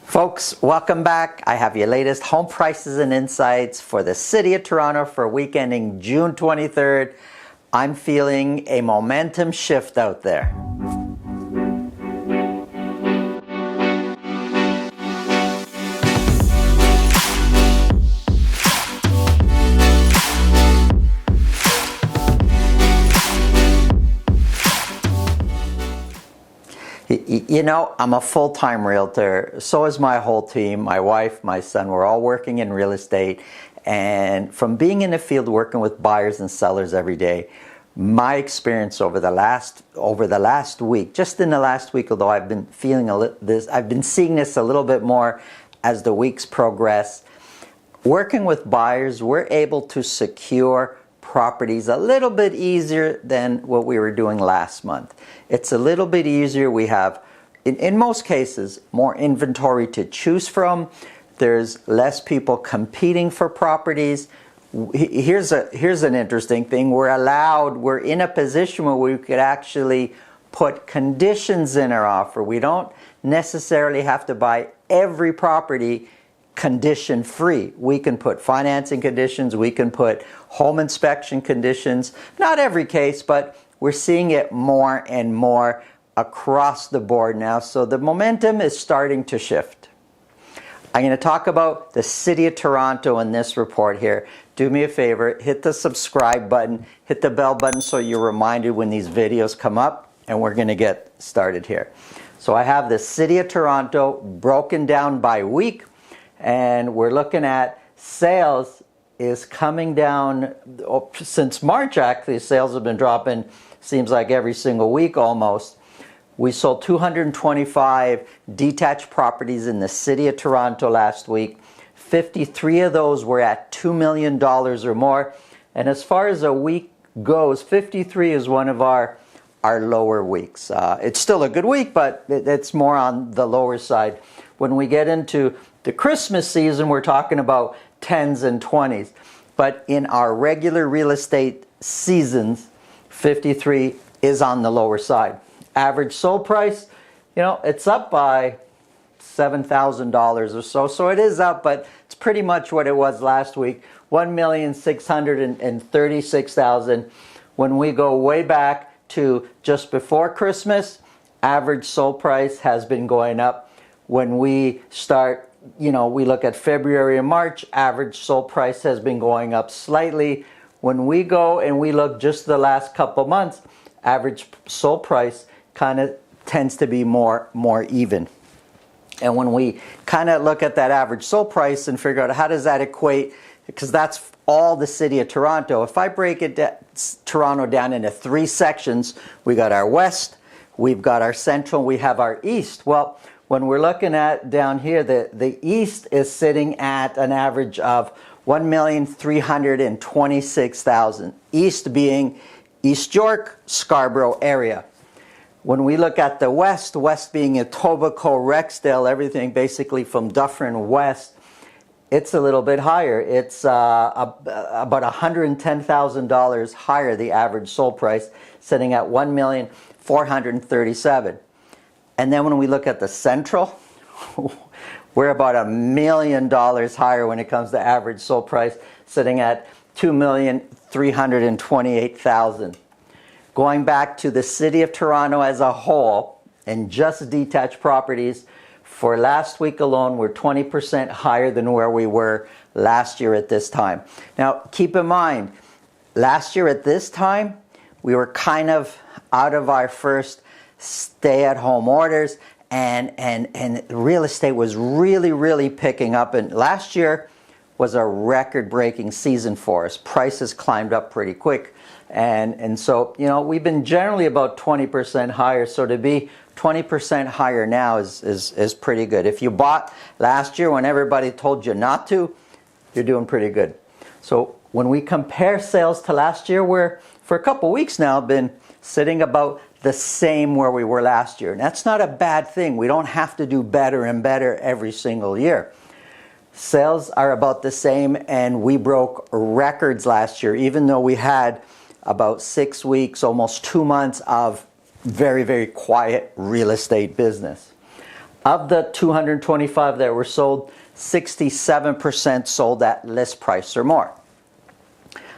Folks, welcome back. I have your latest home prices and insights for the City of Toronto for week ending June 23rd. I'm feeling a momentum shift out there. You know, I'm a full-time realtor. So is my whole team, my wife, my son. We're all working in real estate. And from being in the field working with buyers and sellers every day, my experience over the last week, just in the last week, although I've been feeling I've been seeing this a little bit more as the weeks progress. Working with buyers, we're able to secure properties a little bit easier than what we were doing last month. It's a little bit easier. We have, in most cases, more inventory to choose from. There's less people competing for properties. Here's an interesting thing. We're in a position where we could actually put conditions in our offer. We don't necessarily have to buy every property condition free. We can put financing conditions, we can put home inspection conditions. Not every case, but we're seeing it more and more across the board now. So the momentum is starting to shift. I'm going to talk about the City of Toronto in this report here. Do me a favor, hit the subscribe button, hit the bell button so you're reminded when these videos come up, and we're going to get started here. So I have the City of Toronto broken down by week. And we're looking at sales is coming down since March. Actually, sales have been dropping, seems like every single week almost. We sold 225 detached properties in the City of Toronto last week. 53 of those were at $2 million or more. And as far as a week goes, 53 is one of our lower weeks. It's still a good week, but it's more on the lower side. When we get into the Christmas season, we're talking about 10s and 20s. But in our regular real estate seasons, 53 is on the lower side. Average sold price, you know, it's up by $7,000 or so. So it is up, but it's pretty much what it was last week, $1,636,000. When we go way back to just before Christmas, average sold price has been going up. When we start, you know, we look at February and March, average sold price has been going up slightly. When we go and we look just the last couple months, average sold price kind of tends to be more even. And when we kind of look at that average sold price and figure out how does that equate, because that's all the City of Toronto. If I break Toronto down into three sections, we got our west, we've got our central, we have our east. Well, when we're looking at down here, the east is sitting at an average of $1,326,000. East being East York, Scarborough area. When we look at the west, west being Etobicoke, Rexdale, everything basically from Dufferin west, it's a little bit higher. It's about $110,000 higher, the average sold price, sitting at $1,437,000. And then when we look at the central, we're about $1 million higher when it comes to average sold price, sitting at $2,328,000. Going back to the City of Toronto as a whole, and just detached properties, for last week alone, we're 20% higher than where we were last year at this time. Now, keep in mind, last year at this time, we were kind of out of our first stay-at-home orders, and real estate was really picking up. And last year was a record-breaking season for us. Prices climbed up pretty quick, and so, you know, we've been generally about 20% higher. So to be 20% higher now is pretty good. If you bought last year when everybody told you not to, you're doing pretty good. So when we compare sales to last year, we're for a couple weeks now been sitting about the same where we were last year. And that's not a bad thing. We don't have to do better and better every single year. Sales are about the same, and we broke records last year, even though we had about 6 weeks, almost 2 months of very quiet real estate business. Of the 225 that were sold, 67% sold at list price or more.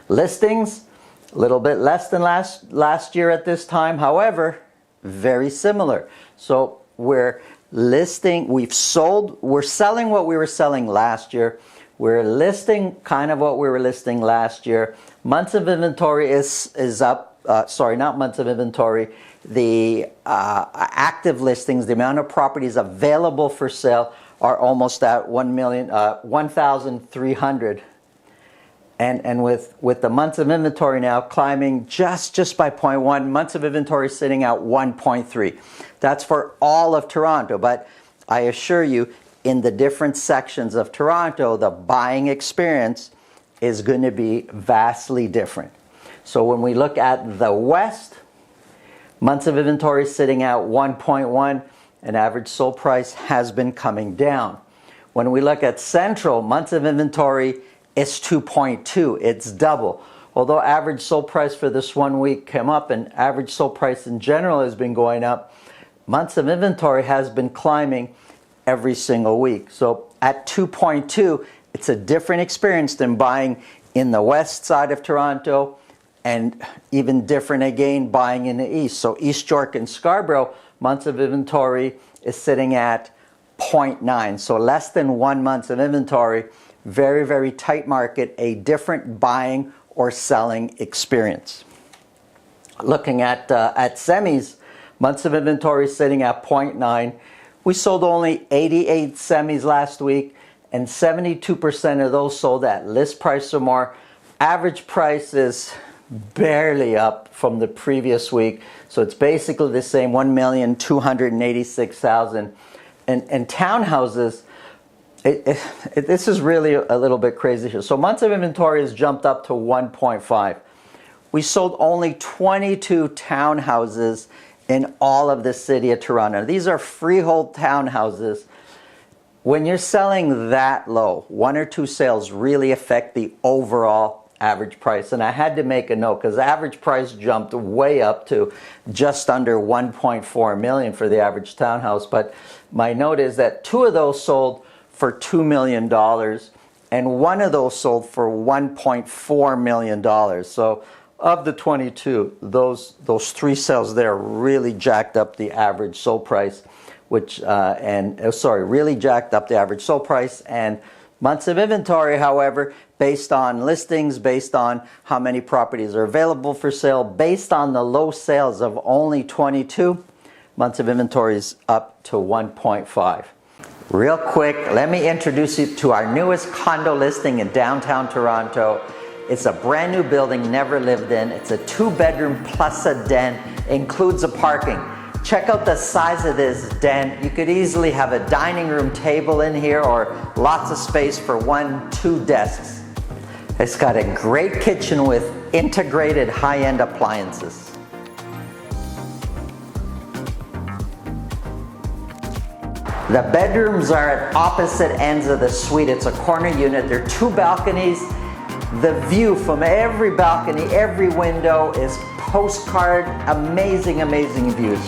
Listings, a little bit less than last year at this time, however, very similar. So we're selling what we were selling last year. We're listing kind of what we were listing last year. Months of inventory is up. Sorry, not months of inventory. The active listings, the amount of properties available for sale, are almost at 1,300. And with the months of inventory now climbing just by 0.1, months of inventory sitting at 1.3. That's for all of Toronto, but I assure you, in the different sections of Toronto, the buying experience is going to be vastly different. So when we look at the West, months of inventory sitting at 1.1, and average sold price has been coming down. When we look at Central, months of inventory is 2.2. It's double. Although average sold price for this 1 week came up and average sold price in general has been going up, months of inventory has been climbing every single week. So at 2.2, it's a different experience than buying in the west side of Toronto, and even different again buying in the east. So East York and Scarborough, months of inventory is sitting at 0.9. So less than 1 month of inventory. Very, very tight market, a different buying or selling experience. Looking at semis, months of inventory sitting at 0.9. We sold only 88 semis last week, and 72% of those sold at list price or more. Average price is barely up from the previous week, so it's basically the same, 1,286,000. And townhouses, this is really a little bit crazy here. So months of inventory has jumped up to 1.5. We sold only 22 townhouses in all of the city of Toronto. These are freehold townhouses. When you're selling that low, 1 or 2 sales really affect the overall average price. And I had to make a note because average price jumped way up to just under 1.4 million for the average townhouse. But my note is that 2 of those sold for $2 million, and 1 of those sold for $1.4 million. So of the 22, those 3 sales there really jacked up the average sold price, really jacked up the average sold price. And months of inventory, however, based on listings, based on how many properties are available for sale, based on the low sales of only 22, months of inventory is up to 1.5. Real quick, let me introduce you to our newest condo listing in downtown Toronto. It's a brand new building, never lived in. It's a 2-bedroom plus a den, includes a parking. Check out the size of this den. You could easily have a dining room table in here or lots of space for 1-2 desks. It's got a great kitchen with integrated high-end appliances. The bedrooms are at opposite ends of the suite. It's a corner unit. There are 2 balconies. The view from every balcony, every window is postcard, amazing, amazing views.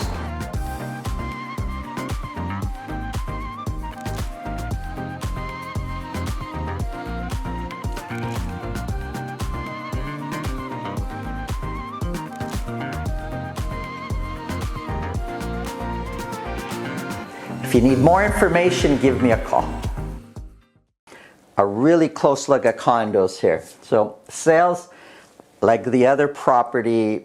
If you need more information, give me a call. A really close look at condos here. So sales, like the other property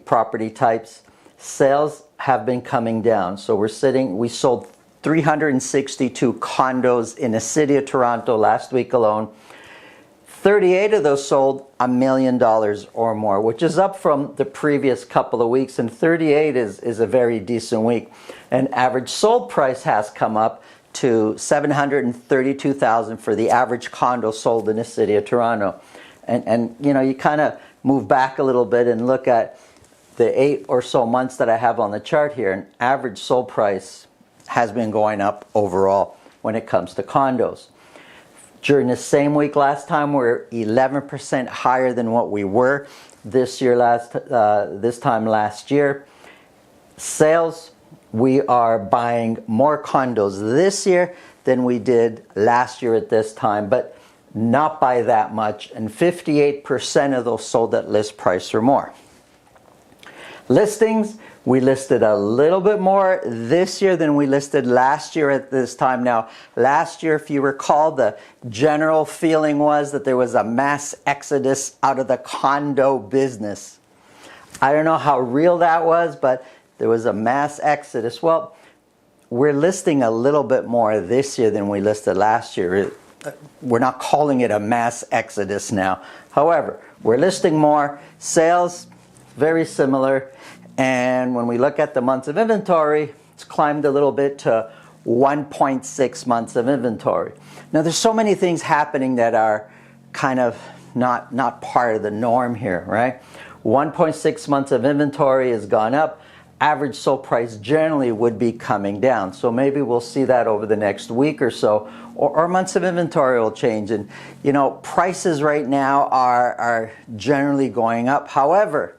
types, sales have been coming down. So we sold 362 condos in the city of Toronto last week alone. 38 of those sold $1 million or more, which is up from the previous couple of weeks, and 38 is a very decent week. And average sold price has come up to $732,000 for the average condo sold in the city of Toronto. And you know, you kind of move back a little bit and look at the 8 or so months that I have on the chart here, and average sold price has been going up overall when it comes to condos. During the same week last time, we're 11% higher than what we were this time last year. Sales we are buying more condos this year than we did last year at this time, but not by that much, and 58% of those sold at list price or more. Listings, we listed a little bit more this year than we listed last year at this time. Now, last year, if you recall, the general feeling was that there was a mass exodus out of the condo business. I don't know how real that was, but there was a mass exodus. Well, we're listing a little bit more this year than we listed last year. We're not calling it a mass exodus now. However, we're listing more. Sales, very similar. And when we look at the months of inventory, it's climbed a little bit to 1.6 months of inventory. Now, there's so many things happening that are kind of not part of the norm here, right? 1.6 months of inventory has gone up. Average sold price generally would be coming down. So maybe we'll see that over the next week or so, or months of inventory will change. And, you know, prices right now are generally going up. However,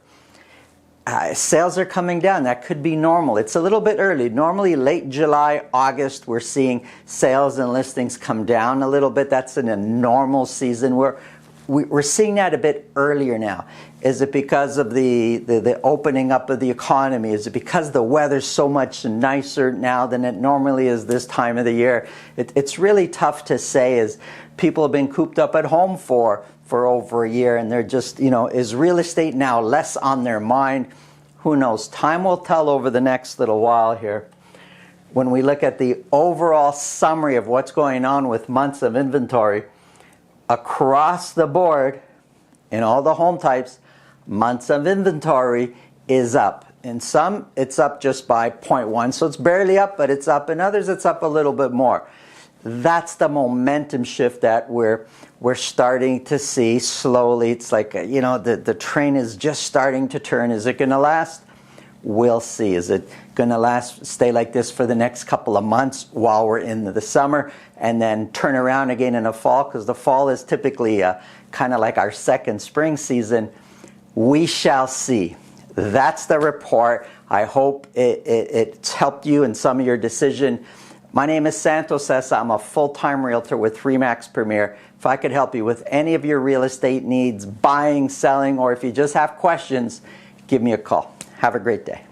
sales are coming down. That could be normal. It's a little bit early. Normally late July, August, we're seeing sales and listings come down a little bit. That's in a normal season. We're seeing that a bit earlier now. Is it because of the opening up of the economy? Is it because the weather's so much nicer now than it normally is this time of the year? It's really tough to say, as people have been cooped up at home for over a year, and they're just, you know, is real estate now less on their mind? Who knows? Time will tell over the next little while here. When we look at the overall summary of what's going on with months of inventory, across the board, in all the home types, months of inventory is up. In some, it's up just by 0.1, so it's barely up, but it's up. In others, it's up a little bit more. That's the momentum shift that we're starting to see slowly. It's like, you know, the train is just starting to turn. Is it going to last? We'll see. Is it going to stay like this for the next couple of months while we're in the summer, and then turn around again in the fall? Because the fall is typically kind of like our second spring season. We shall see. That's the report. I hope it's helped you in some of your decision. My name is Santo Sessa. I'm a full-time realtor with RE/MAX Premier. If I could help you with any of your real estate needs, buying, selling, or if you just have questions, give me a call. Have a great day.